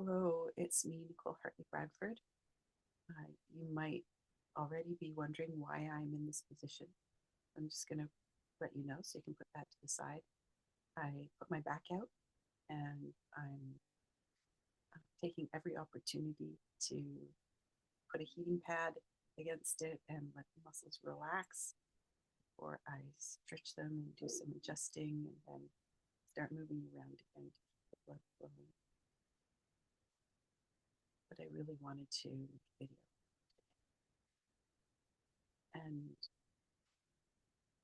Hello, it's me, Nicole Hartley Bradford. You might already be wondering why I'm in this position. I'm just going to let you know so you can put that to the side. I put my back out and I'm taking every opportunity to put a heating pad against it and let the muscles relax before I stretch them and do some adjusting and then start moving around again to keep the blood flowing. But I really wanted to make a video. And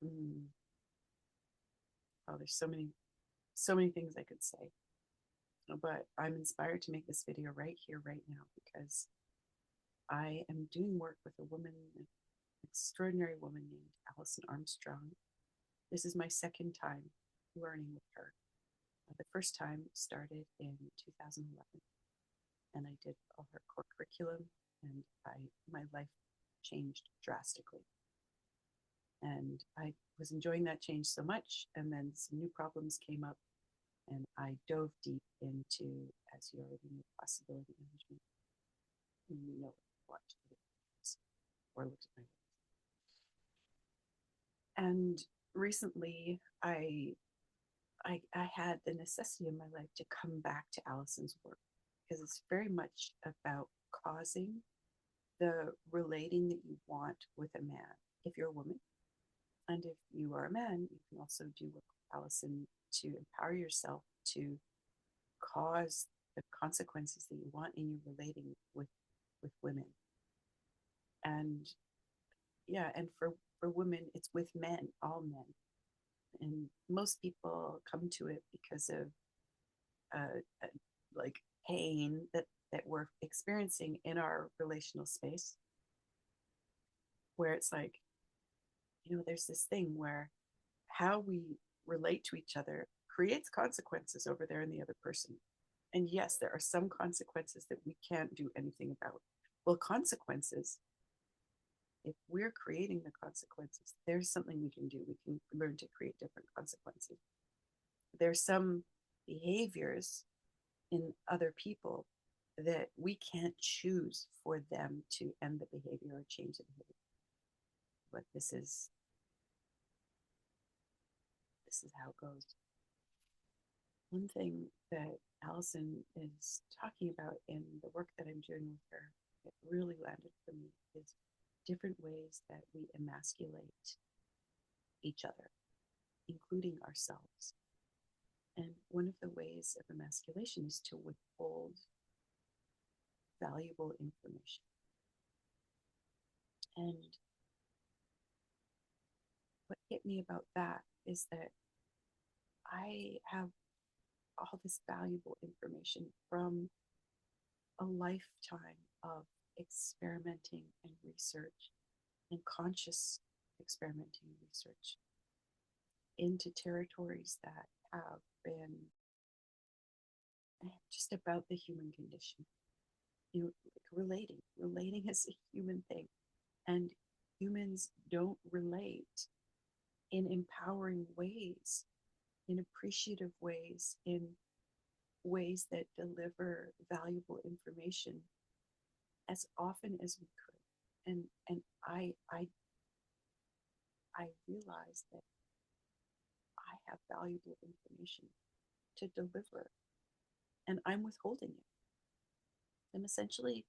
mm, oh, there's so many things I could say, but I'm inspired to make this video right here, right now, because I am doing work with a woman, an extraordinary woman named Alison Armstrong. This is my second time learning with her. The first time started in 2011, and I did all her core curriculum, and my life changed drastically. And I was enjoying that change so much, and then some new problems came up, and I dove deep into, as you already know, possibility management. You know, watched videos or looked at my videos. And recently, I had the necessity in my life to come back to Alison's work because it's very much about causing the relating that you want with a man if you're a woman. And if you are a man, you can also do work with Alison to empower yourself to cause the consequences that you want in your relating with women. And yeah, and for women, it's with men, all men. And most people come to it because of uh, like pain that we're experiencing in our relational space, where it's like, there's this thing where how we relate to each other creates consequences over there in the other person. And yes, there are some consequences that we can't do anything about. Well, consequences, if we're creating the consequences, there's something we can do. We can learn to create different consequences. There's some behaviors in other people that we can't choose for them to end the behavior or change the behavior. But this is how it goes. One thing that Alison is talking about in the work that I'm doing with her that really landed for me is different ways that we emasculate each other, including ourselves. And one of the ways of emasculation is to withhold valuable information. And what hit me about that is that I have all this valuable information from a lifetime of experimenting and research and conscious experimenting and research into territories that have been just about the human condition. Relating is a human thing, and humans don't relate in empowering ways, in appreciative ways, in ways that deliver valuable information as often as we could. And I realized that I have valuable information to deliver, and I'm withholding it. I'm essentially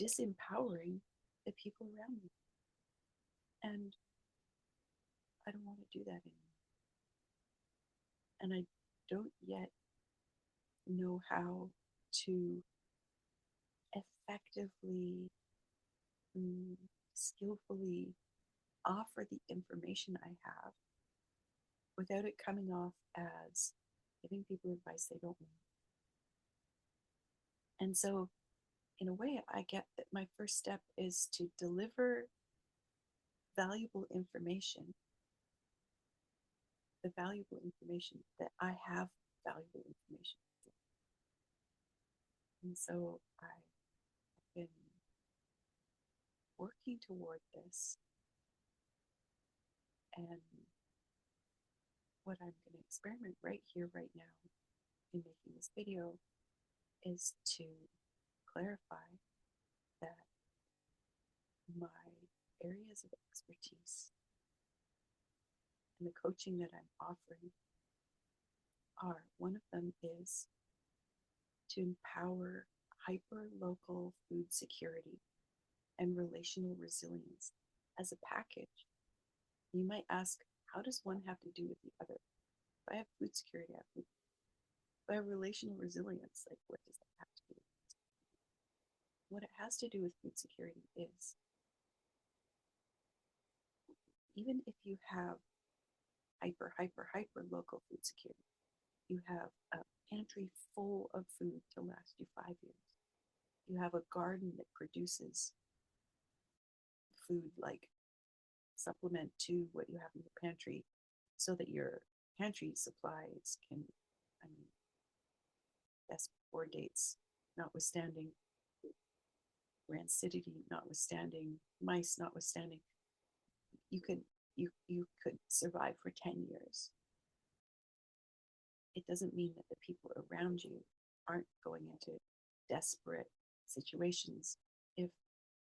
disempowering the people around me. And I don't want to do that anymore. And I don't yet know how to effectively, skillfully offer the information I have without it coming off as giving people advice they don't want. And so, in a way, I get that my first step is to deliver valuable information, the valuable information that I have valuable information. And so I've been working toward this. And what I'm going to experiment right here, right now, in making this video is to clarify that my areas of expertise and the coaching that I'm offering are, one of them is to empower hyper local food security and relational resilience as a package. You might ask, how does one have to do with the other? If I have food security, I have food. If I have relational resilience, like what does that have to do with? What it has to do with food security is, even if you have hyper local food security, you have a pantry full of food to last you 5 years. You have a garden that produces food like supplement to what you have in your pantry so that your pantry supplies can, I mean, best before dates notwithstanding, rancidity notwithstanding, mice notwithstanding, you could survive for 10 years. It doesn't mean that the people around you aren't going into desperate situations if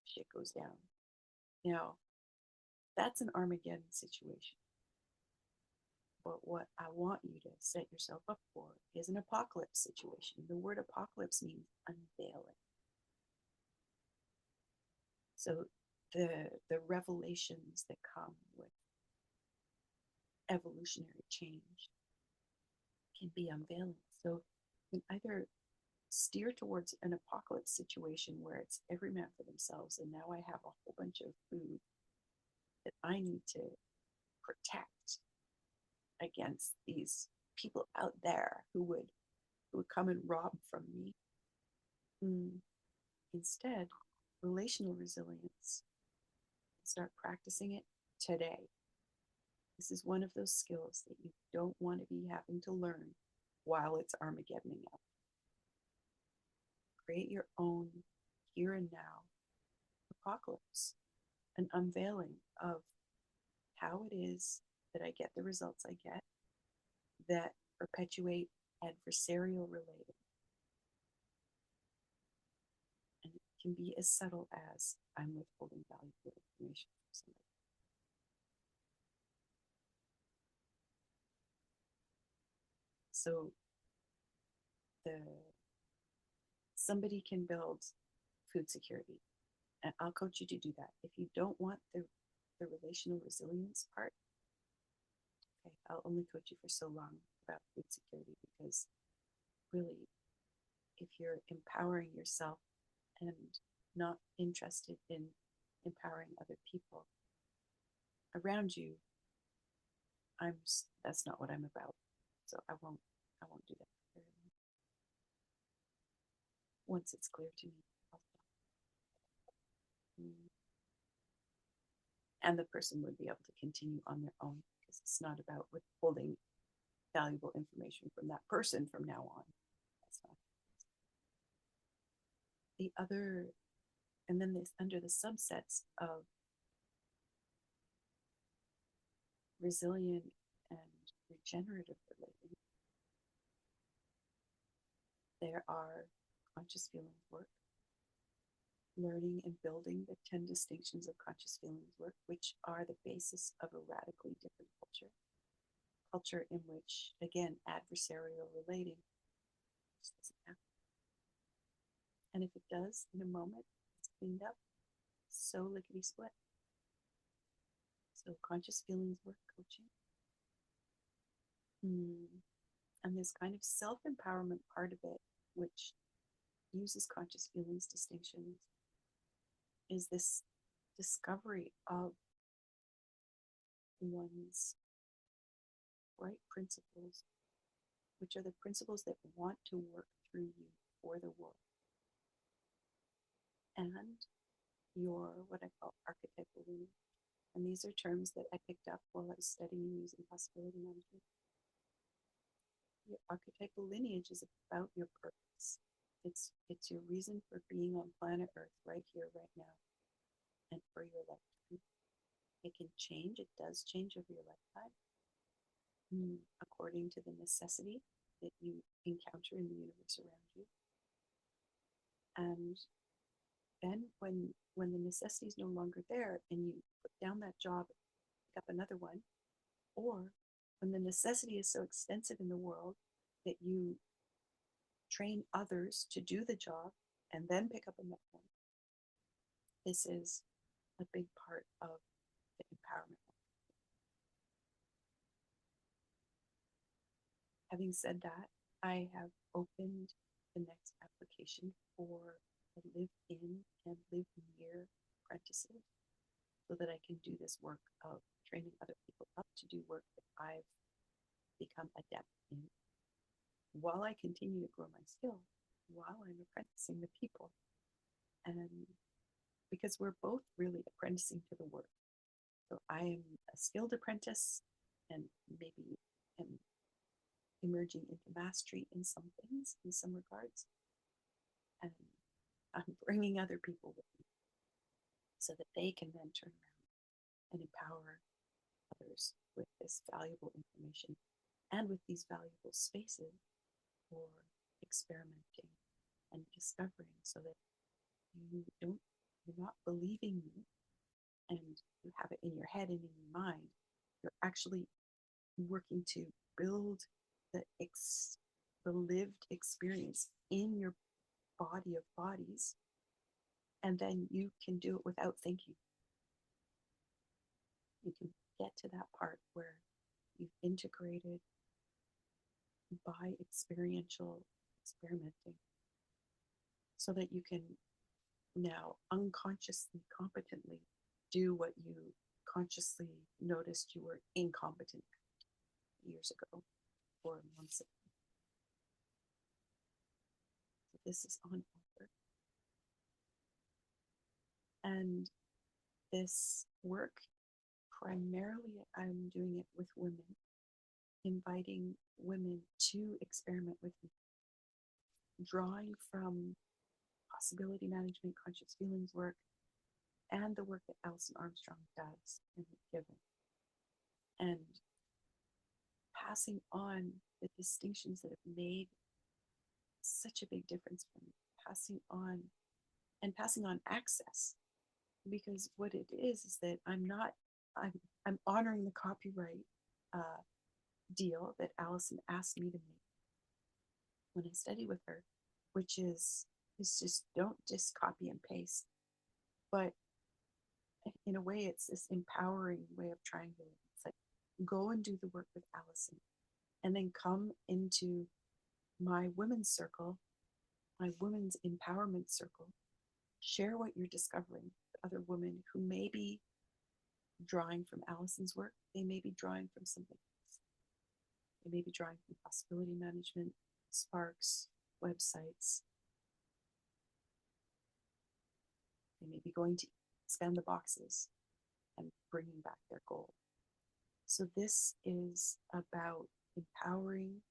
shit goes down. Now, that's an Armageddon situation. But what I want you to set yourself up for is an apocalypse situation. The word apocalypse means unveiling. So the revelations that come with evolutionary change can be unveiling. So you can either steer towards an apocalypse situation where it's every man for themselves, and now I have a whole bunch of food that I need to protect against these people out there who would come and rob from me. Instead, relational resilience, start practicing it today. This is one of those skills that you don't want to be having to learn while it's Armageddoning out. Create your own here and now apocalypse, an unveiling of how it is that I get the results I get that perpetuate adversarial relating. And it can be as subtle as I'm withholding valuable information from somebody. So somebody can build food security, and I'll coach you to do that. If you don't want the relational resilience part, okay, I'll only coach you for so long about food security, because really, if you're empowering yourself and not interested in empowering other people around you, that's not what I'm about. So I won't do that very long. Once it's clear to me, I'll stop. And the person would be able to continue on their own, because it's not about withholding valuable information from that person from now on. That's not the other. And then this, under the subsets of resilient and regenerative relating, there are conscious feelings work, learning and building the 10 distinctions of conscious feelings work, which are the basis of a radically different culture in which, again, adversarial relating just doesn't happen. And if it does, in a moment, it's cleaned up, so lickety split. So conscious feelings work coaching. And this kind of self-empowerment part of it, which uses conscious feelings distinctions, is this discovery of one's right principles, which are the principles that want to work through you for the world. And your, what I call archetypal lineage. And these are terms that I picked up while I was studying using possibility management. Your archetypal lineage is about your purpose. It's your reason for being on planet Earth right here, right now, and for your lifetime. It can change. It does change over your lifetime, according to the necessity that you encounter in the universe around you. And then when the necessity is no longer there and you put down that job, pick up another one, or when the necessity is so extensive in the world that you train others to do the job and then pick up another one, this is a big part of the empowerment. Having said that, I have opened the next application for the live in and live near apprentices so that I can do this work of training other people up to do work that I've become adept in while I continue to grow my skill, while I'm apprenticing the people. And because we're both really apprenticing to the work. So I am a skilled apprentice and maybe am emerging into mastery in some things, in some regards. And I'm bringing other people with me so that they can then turn around and empower others with this valuable information and with these valuable spaces for experimenting and discovering so that you're not believing me and you have it in your head and in your mind. You're actually working to build the lived experience in your body of bodies, and then you can do it without thinking. You can get to that part where you've integrated by experiential experimenting so that you can now unconsciously, competently do what you consciously noticed you were incompetent years ago or months ago. So this is on offer. And this work, primarily I'm doing it with women, inviting women to experiment with me, drawing from possibility management, conscious feelings work, and the work that Alison Armstrong does in Given, and passing on the distinctions that have made such a big difference for me, passing on access, because what it is that I'm honoring the copyright deal that Alison asked me to make when I studied with her, which is just don't just copy and paste, but in a way it's this empowering way of trying to, it's like, go and do the work with Alison and then come into my women's circle, my women's empowerment circle, share what you're discovering with other women who may be drawing from Alison's work. They may be drawing from something else. They may be drawing from possibility management, sparks, websites. They may be going to expand the boxes and bringing back their goal. So this is about empowering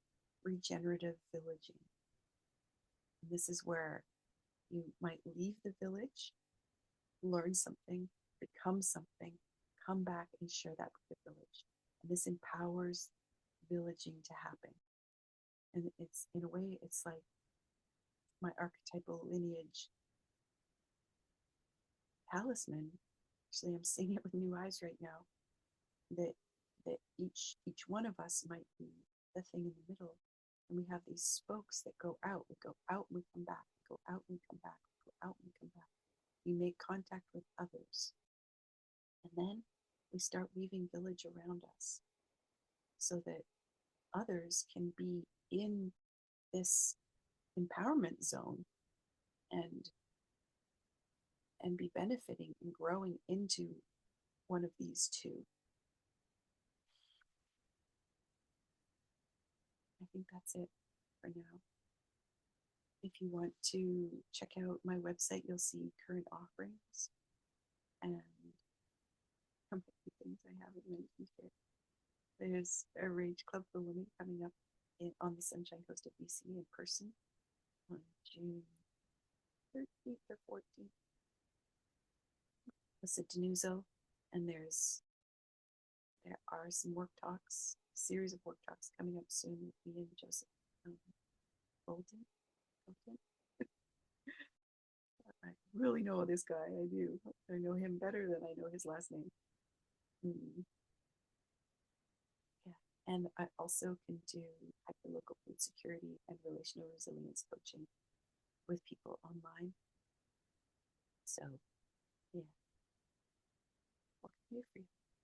regenerative villaging. And this is where you might leave the village, learn something, become something, come back and share that with the village. And this empowers villaging to happen. And it's, in a way, it's like my archetypal lineage talisman. Actually, I'm seeing it with new eyes right now. That each one of us might be the thing in the middle, and we have these spokes that go out. We go out and we come back. We go out and we come back. We go out and we come back. We make contact with others, and then we start weaving village around us, so that others can be in this empowerment zone and be benefiting and growing into one of these two. I think that's it for now. If you want to check out my website, you'll see current offerings and some things I haven't mentioned here. There's a Rage Club for Women coming up on the Sunshine Coast of BC in person on June 13th or 14th. It's at Denuzo, and there are some work talks, a series of work talks coming up soon with me and Joseph Bolton. really know this guy. I do. I know him better than I know his last name. Mm, yeah. And I also can do hyperlocal food security and relational resilience coaching with people online. So, yeah, what can I do for you?